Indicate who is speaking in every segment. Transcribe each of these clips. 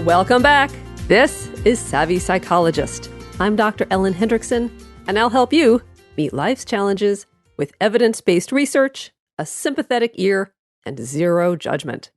Speaker 1: Welcome back. This is Savvy Psychologist. I'm Dr. Ellen Hendrickson, and I'll help you meet life's challenges with evidence-based research, a sympathetic ear, and zero judgment.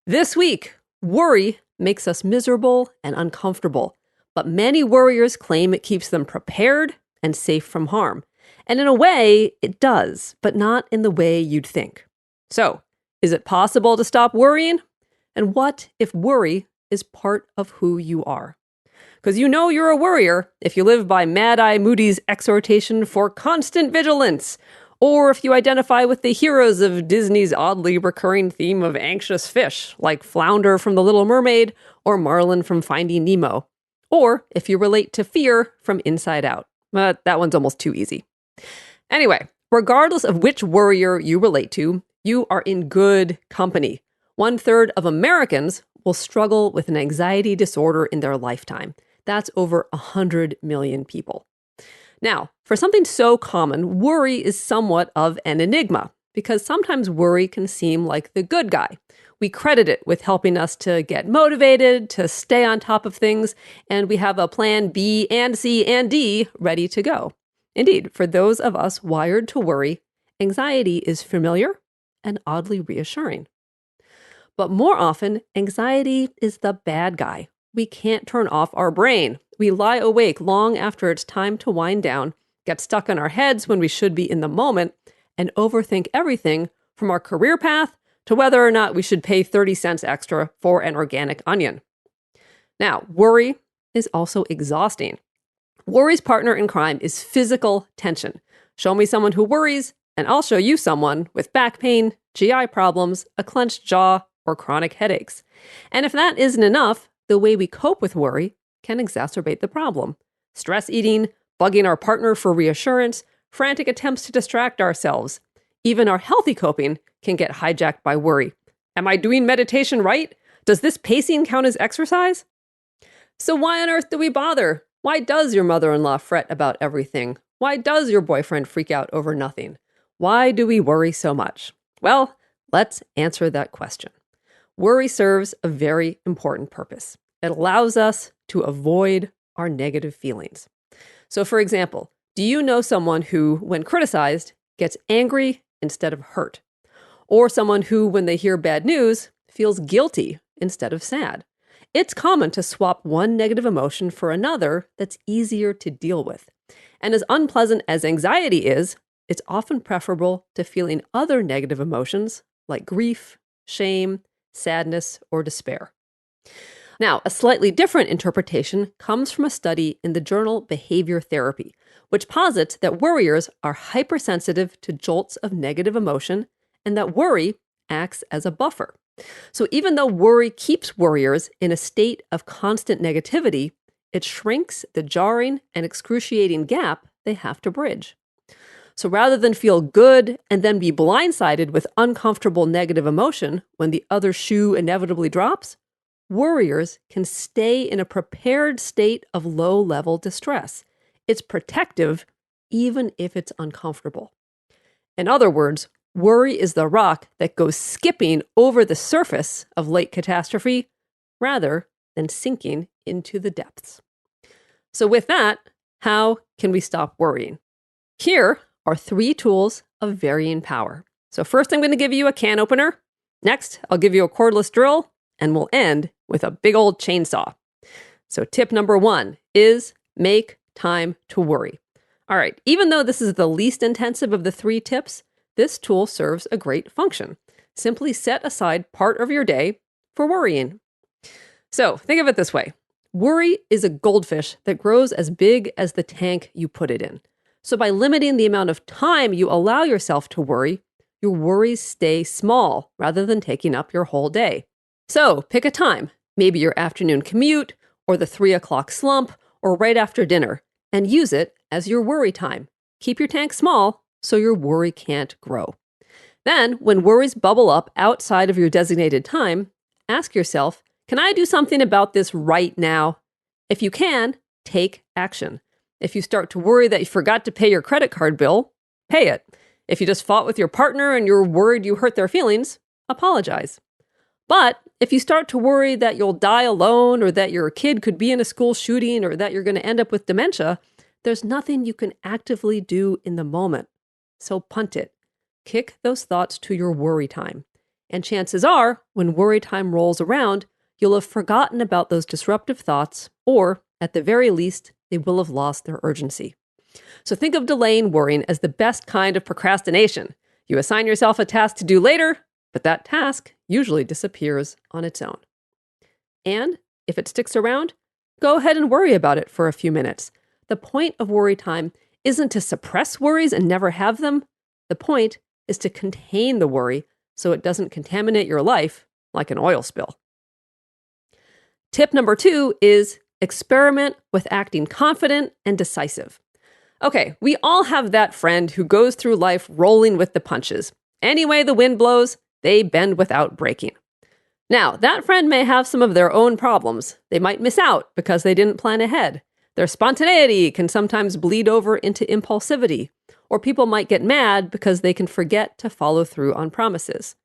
Speaker 1: This week, worry makes us miserable and uncomfortable, but many worriers claim it keeps them prepared and safe from harm. And in a way, it does, but not in the way you'd think. So, is it possible to stop worrying? And what if worry is part of who you are? Because you know you're a worrier if you live by Mad-Eye Moody's exhortation for constant vigilance, or if you identify with the heroes of Disney's oddly recurring theme of anxious fish, like Flounder from The Little Mermaid or Marlin from Finding Nemo, or if you relate to fear from Inside Out. But that one's almost too easy. Anyway, regardless of which worrier you relate to, you are in good company. 1/3 of Americans will struggle with an anxiety disorder in their lifetime. That's over 100 million people. Now, for something so common, worry is somewhat of an enigma, because sometimes worry can seem like the good guy. We credit it with helping us to get motivated, to stay on top of things, and we have a plan B and C and D ready to go. Indeed, for those of us wired to worry, anxiety is familiar and oddly reassuring. But more often, anxiety is the bad guy. We can't turn off our brain. We lie awake long after it's time to wind down, get stuck in our heads when we should be in the moment, and overthink everything from our career path to whether or not we should pay 30 cents extra for an organic onion. Now, worry is also exhausting. Worry's partner in crime is physical tension. Show me someone who worries, and I'll show you someone with back pain, GI problems, a clenched jaw, or chronic headaches. And if that isn't enough, the way we cope with worry can exacerbate the problem. Stress eating, bugging our partner for reassurance, frantic attempts to distract ourselves. Even our healthy coping can get hijacked by worry. Am I doing meditation right? Does this pacing count as exercise? So why on earth do we bother? Why does your mother-in-law fret about everything? Why does your boyfriend freak out over nothing? Why do we worry so much? Well, let's answer that question. Worry serves a very important purpose. It allows us to avoid our negative feelings. So, for example, do you know someone who, when criticized, gets angry instead of hurt? Or someone who, when they hear bad news, feels guilty instead of sad? It's common to swap one negative emotion for another that's easier to deal with. And as unpleasant as anxiety is, it's often preferable to feeling other negative emotions like grief, shame, sadness, or despair. Now, a slightly different interpretation comes from a study in the journal Behavior Therapy, which posits that worriers are hypersensitive to jolts of negative emotion and that worry acts as a buffer. So even though worry keeps worriers in a state of constant negativity, it shrinks the jarring and excruciating gap they have to bridge. So rather than feel good and then be blindsided with uncomfortable negative emotion when the other shoe inevitably drops, worriers can stay in a prepared state of low-level distress. It's protective even if it's uncomfortable. In other words, worry is the rock that goes skipping over the surface of late catastrophe rather than sinking into the depths. So with that, how can we stop worrying? Here are 3 tools of varying power. So first, I'm going to give you a can opener. Next, I'll give you a cordless drill, and we'll end with a big old chainsaw. So tip number 1 is make time to worry. All right, even though this is the least intensive of the 3 tips, this tool serves a great function. Simply set aside part of your day for worrying. So think of it this way. Worry is a goldfish that grows as big as the tank you put it in. So by limiting the amount of time you allow yourself to worry, your worries stay small rather than taking up your whole day. So pick a time, maybe your afternoon commute, or the 3 o'clock slump, or right after dinner, and use it as your worry time. Keep your tank small so your worry can't grow. Then, when worries bubble up outside of your designated time, ask yourself, can I do something about this right now? If you can, take action. If you start to worry that you forgot to pay your credit card bill, pay it. If you just fought with your partner and you're worried you hurt their feelings, apologize. But If you start to worry that you'll die alone or that your kid could be in a school shooting or that you're going to end up with dementia, there's nothing you can actively do in the moment. So punt it. Kick those thoughts to your worry time. And chances are, when worry time rolls around, you'll have forgotten about those disruptive thoughts, or, at the very least, they will have lost their urgency. So think of delaying worrying as the best kind of procrastination. You assign yourself a task to do later, but that task usually disappears on its own. And if it sticks around, go ahead and worry about it for a few minutes. The point of worry time isn't to suppress worries and never have them. The point is to contain the worry so it doesn't contaminate your life like an oil spill. Tip number 2 is experiment with acting confident and decisive. Okay, we all have that friend who goes through life rolling with the punches. Any way the wind blows, they bend without breaking. Now, that friend may have some of their own problems. They might miss out because they didn't plan ahead. Their spontaneity can sometimes bleed over into impulsivity, or people might get mad because they can forget to follow through on promises.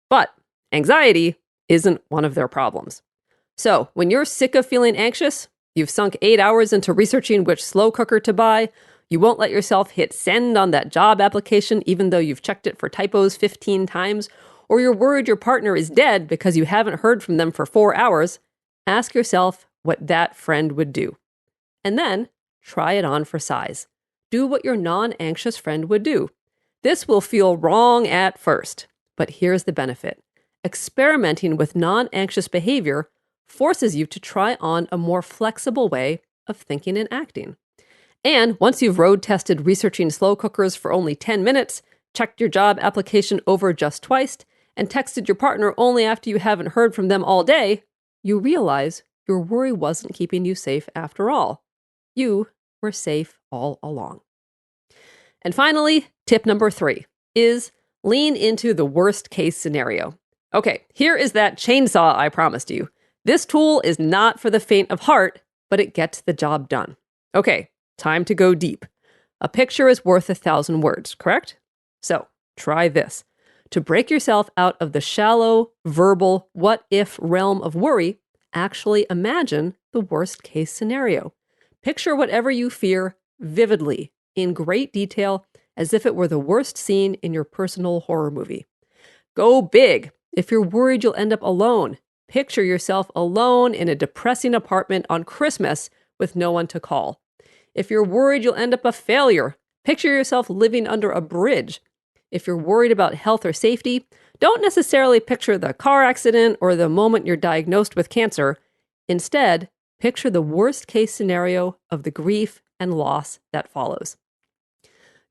Speaker 1: But anxiety isn't one of their problems. So, when you're sick of feeling anxious, you've sunk 8 hours into researching which slow cooker to buy, you won't let yourself hit send on that job application even though you've checked it for typos 15 times, or you're worried your partner is dead because you haven't heard from them for 4 hours, ask yourself what that friend would do. And then try it on for size. Do what your non-anxious friend would do. This will feel wrong at first, but here's the benefit. Experimenting with non-anxious behavior forces you to try on a more flexible way of thinking and acting. And once you've road tested researching slow cookers for only 10 minutes, checked your job application over just twice, and texted your partner only after you haven't heard from them all day, you realize your worry wasn't keeping you safe after all. You were safe all along. And finally, tip number 3 is lean into the worst case scenario. Okay, here is that chainsaw I promised you. This tool is not for the faint of heart, but it gets the job done. Okay, time to go deep. A picture is worth 1,000 words, correct? So try this. To break yourself out of the shallow, verbal, what-if realm of worry, actually imagine the worst-case scenario. Picture whatever you fear vividly, in great detail, as if it were the worst scene in your personal horror movie. Go big. If you're worried you'll end up alone, picture yourself alone in a depressing apartment on Christmas with no one to call. If you're worried you'll end up a failure, picture yourself living under a bridge. If you're worried about health or safety, don't necessarily picture the car accident or the moment you're diagnosed with cancer. Instead, picture the worst-case scenario of the grief and loss that follows.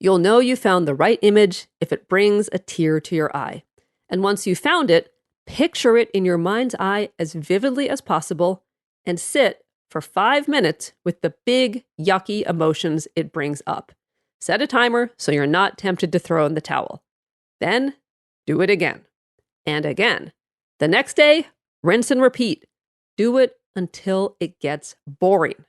Speaker 1: You'll know you found the right image if it brings a tear to your eye. And once you've found it, picture it in your mind's eye as vividly as possible and sit for 5 minutes with the big, yucky emotions it brings up. Set a timer so you're not tempted to throw in the towel. Then do it again and again. The next day, rinse and repeat. Do it until it gets boring.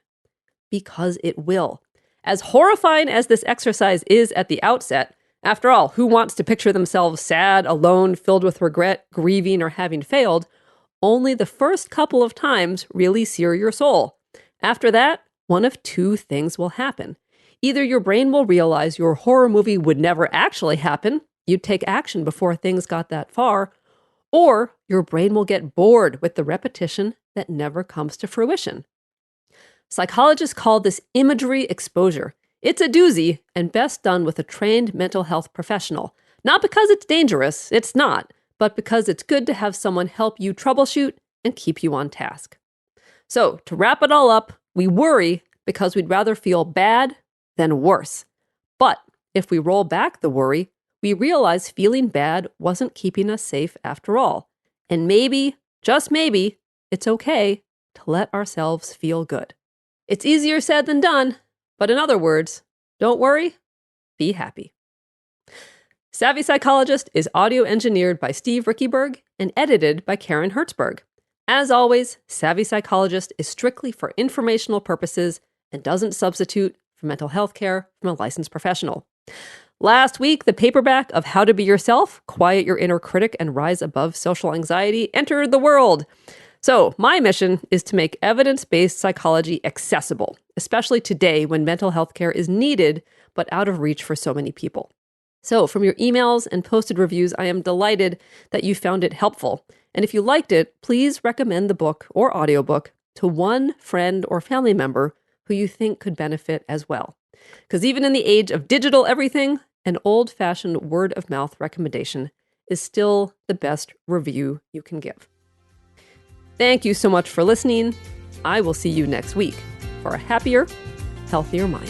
Speaker 1: Because it will. As horrifying as this exercise is at the outset, after all, who wants to picture themselves sad, alone, filled with regret, grieving, or having failed? Only the first couple of times really sear your soul. After that, one of 2 things will happen. Either your brain will realize your horror movie would never actually happen, you'd take action before things got that far, or your brain will get bored with the repetition that never comes to fruition. Psychologists call this imagery exposure. It's a doozy and best done with a trained mental health professional. Not because it's dangerous, it's not, but because it's good to have someone help you troubleshoot and keep you on task. So, to wrap it all up, we worry because we'd rather feel bad than worse. But if we roll back the worry, we realize feeling bad wasn't keeping us safe after all. And maybe, just maybe, it's okay to let ourselves feel good. It's easier said than done, but in other words, don't worry, be happy. Savvy Psychologist is audio engineered by Steve Rickyberg and edited by Karen Hertzberg. As always, Savvy Psychologist is strictly for informational purposes and doesn't substitute for mental health care from a licensed professional. Last week, the paperback of How to Be Yourself, Quiet Your Inner Critic and Rise Above Social Anxiety entered the world. So my mission is to make evidence-based psychology accessible, especially today when mental health care is needed but out of reach for so many people. So from your emails and posted reviews, I am delighted that you found it helpful. And if you liked it, please recommend the book or audiobook to one friend or family member who you think could benefit as well. Because even in the age of digital everything, an old-fashioned word-of-mouth recommendation is still the best review you can give. Thank you so much for listening. I will see you next week for a happier, healthier mind.